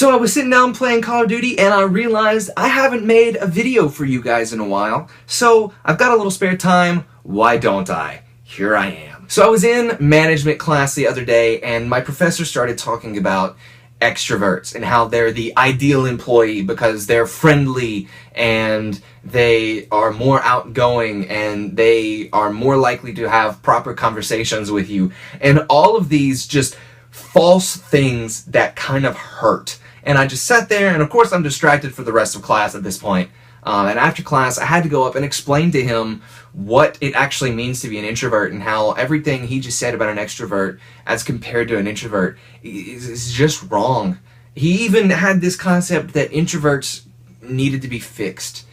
So I was sitting down playing Call of Duty and I realized I haven't made a video for you guys in a while. So I've got a little spare time, why don't I? Here I am. So I was in management class the other day and my professor started talking about extroverts and how they're the ideal employee because they're friendly and they are more outgoing and they are more likely to have proper conversations with you. And all of these just false things that kind of hurt. And I just sat there, and of course I'm distracted for the rest of class at this point. And after class, I had to go up and explain to him what it actually means to be an introvert and how everything he just said about an extrovert as compared to an introvert is just wrong. He even had this concept that introverts needed to be fixed.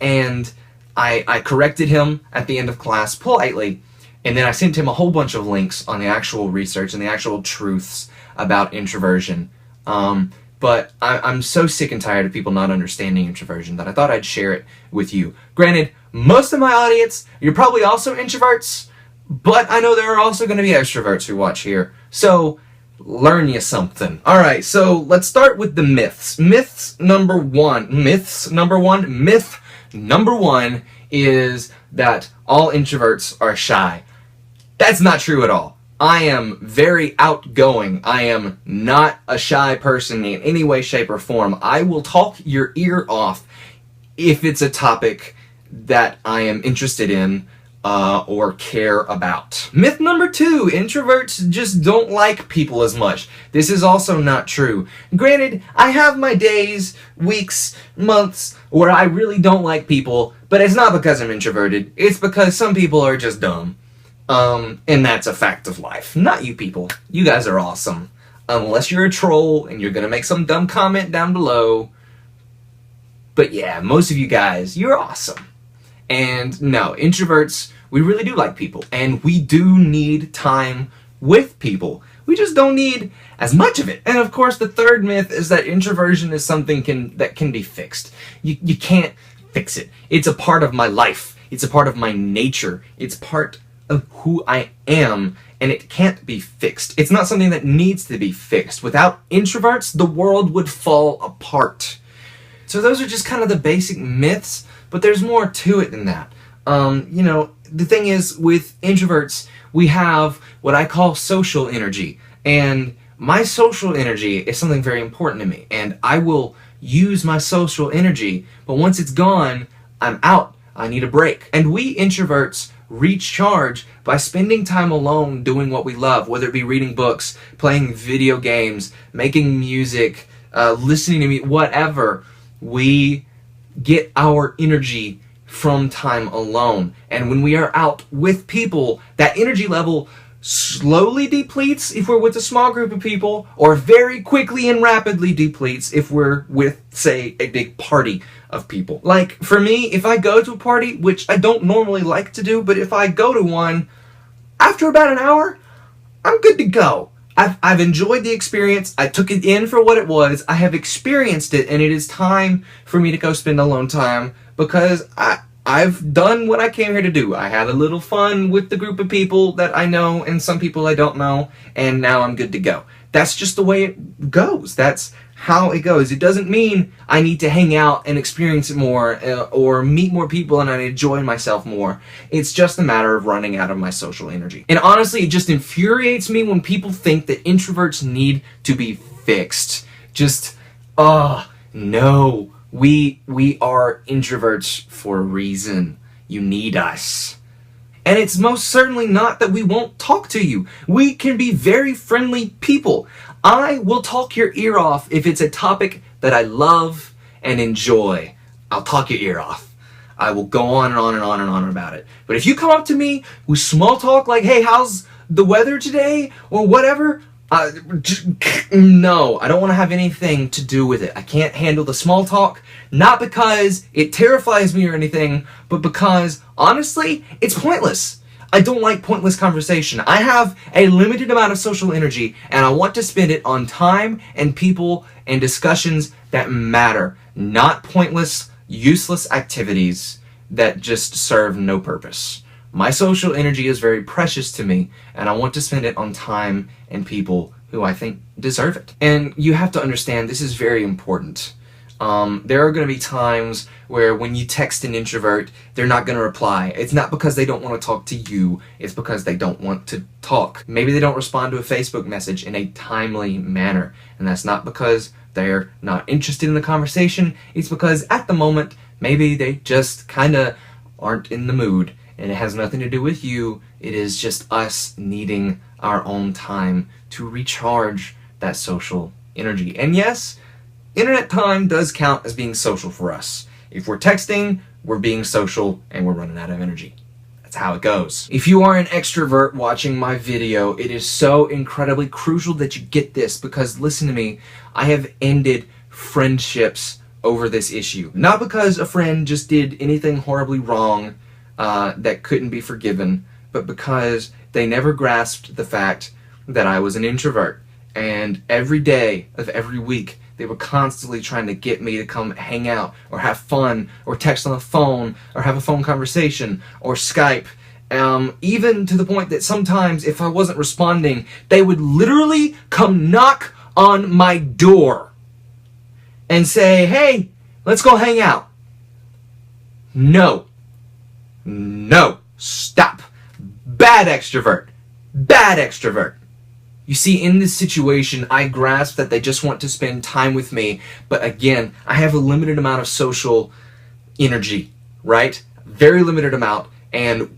And I corrected him at the end of class politely, and then I sent him a whole bunch of links on the actual research and the actual truths about introversion. But I'm so sick and tired of people not understanding introversion that I thought I'd share it with you. Granted, most of my audience, you're probably also introverts, but I know there are also going to be extroverts who watch here. So, learn you something. Alright, so let's start with the myths. Myth number one is that all introverts are shy. That's not true at all. I am very outgoing. I am not a shy person in any way, shape, or form. I will talk your ear off if it's a topic that I am interested in or care about. Myth number 2, introverts just don't like people as much. This is also not true. Granted, I have my days, weeks, months where I really don't like people, but it's not because I'm introverted. It's because some people are just dumb. And that's a fact of life. Not you people. You guys are awesome. Unless you're a troll and you're gonna make some dumb comment down below. But yeah, most of you guys, you're awesome. And no, introverts, we really do like people. And we do need time with people. We just don't need as much of it. And of course, the third myth is that introversion is something that can be fixed. You can't fix it. It's a part of my life. It's a part of my nature. It's part of who I am, and it can't be fixed. It's not something that needs to be fixed. Without introverts, the world would fall apart. So those are just kind of the basic myths, but there's more to it than that. You know, the thing is, with introverts, we have what I call social energy, and my social energy is something very important to me, and I will use my social energy, but once it's gone, I'm out. I need a break. And we introverts recharge by spending time alone doing what we love, whether it be reading books, playing video games, making music, listening to me, whatever. We get our energy from time alone. And when we are out with people, that energy level slowly depletes if we're with a small group of people, or very quickly and rapidly depletes if we're with, say, a big party of people. Like, for me, if I go to a party, which I don't normally like to do, but if I go to one, after about an hour, I'm good to go. I've enjoyed the experience. I took it in for what it was. I have experienced it, and it is time for me to go spend alone time because I've done what I came here to do. I had a little fun with the group of people that I know and some people I don't know, and now I'm good to go. That's just the way it goes. That's how it goes. It doesn't mean I need to hang out and experience it more or meet more people and I enjoy myself more. It's just a matter of running out of my social energy. And honestly, it just infuriates me when people think that introverts need to be fixed. Just, no. We are introverts for a reason. You need us. And it's most certainly not that we won't talk to you. We can be very friendly people. I will talk your ear off if it's a topic that I love and enjoy. I'll talk your ear off. I will go on and on and on and on about it. But if you come up to me with small talk like, hey, how's the weather today? Or whatever, no, I don't want to have anything to do with it. I can't handle the small talk, not because it terrifies me or anything, but because, honestly, it's pointless. I don't like pointless conversation. I have a limited amount of social energy, and I want to spend it on time and people and discussions that matter, not pointless, useless activities that just serve no purpose. My social energy is very precious to me, and I want to spend it on time and people who I think deserve it. And you have to understand, this is very important. There are going to be times where when you text an introvert, they're not going to reply. It's not because they don't want to talk to you, it's because they don't want to talk. Maybe they don't respond to a Facebook message in a timely manner, and that's not because they're not interested in the conversation, it's because at the moment, maybe they just kind of aren't in the mood, and it has nothing to do with you. It is just us needing our own time to recharge that social energy. And yes, internet time does count as being social for us. If we're texting, we're being social and we're running out of energy. That's how it goes. If you are an extrovert watching my video, it is so incredibly crucial that you get this, because listen to me, I have ended friendships over this issue. Not because a friend just did anything horribly wrong that couldn't be forgiven, but because they never grasped the fact that I was an introvert. And every day of every week, they were constantly trying to get me to come hang out or have fun or text on the phone or have a phone conversation or Skype. Even to the point that sometimes if I wasn't responding, they would literally come knock on my door and say, "Hey, let's go hang out." No. No. Stop. Bad extrovert. Bad extrovert. You see, in this situation, I grasp that they just want to spend time with me, but again, I have a limited amount of social energy, right? Very limited amount, and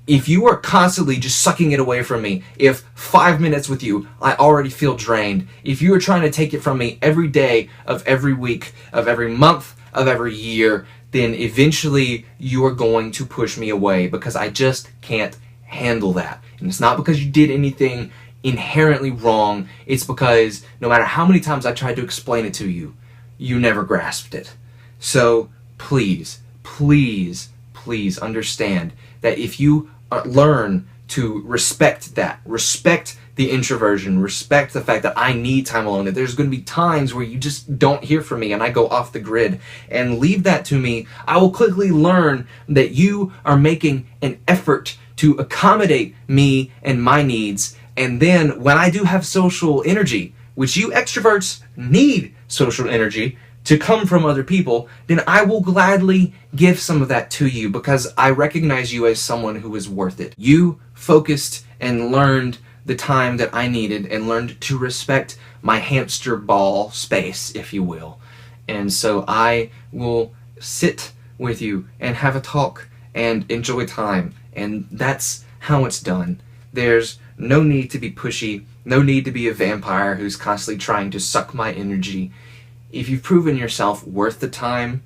if you are constantly just sucking it away from me, if 5 minutes with you, I already feel drained, if you are trying to take it from me every day of every week, of every month, of every year, then eventually you are going to push me away, because I just can't handle that. And it's not because you did anything inherently wrong, it's because no matter how many times I tried to explain it to you, you never grasped it. So please, please, please understand that if you learn to respect that, respect the introversion, respect the fact that I need time alone, that there's going to be times where you just don't hear from me and I go off the grid, and leave that to me, I will quickly learn that you are making an effort to accommodate me and my needs. And then when I do have social energy, which you extroverts need social energy to come from other people, then I will gladly give some of that to you, because I recognize you as someone who is worth it. You focused and learned the time that I needed and learned to respect my hamster ball space, if you will. And so I will sit with you and have a talk and enjoy time. And that's how it's done. There's no need to be pushy, no need to be a vampire who's constantly trying to suck my energy. If you've proven yourself worth the time,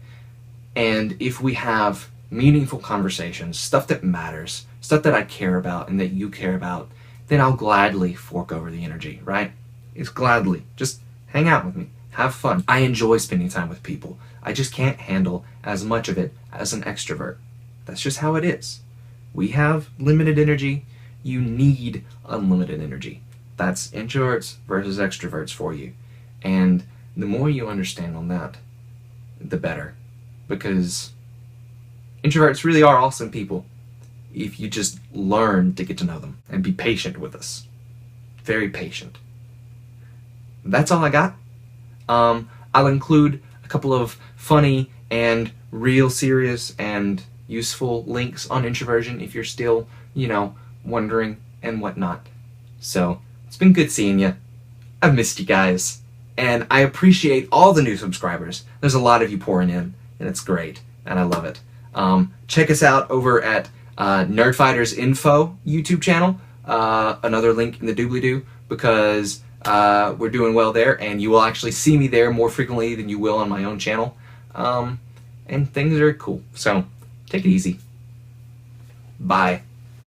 and if we have meaningful conversations, stuff that matters, stuff that I care about and that you care about, then I'll gladly fork over the energy, right? It's gladly. Just hang out with me. Have fun. I enjoy spending time with people. I just can't handle as much of it as an extrovert. That's just how it is. We have limited energy. You need unlimited energy. That's introverts versus extroverts for you. And the more you understand on that, the better. Because introverts really are awesome people if you just learn to get to know them and be patient with us. Very patient. That's all I got. I'll include a couple of funny and real serious and useful links on Introversion if you're still, wondering and whatnot. So, it's been good seeing you. I've missed you guys. And I appreciate all the new subscribers. There's a lot of you pouring in, and it's great, and I love it. Check us out over at NerdfightersInfo YouTube channel. Another link in the doobly-doo, because we're doing well there, and you will actually see me there more frequently than you will on my own channel. And things are cool. So, take it easy. Bye.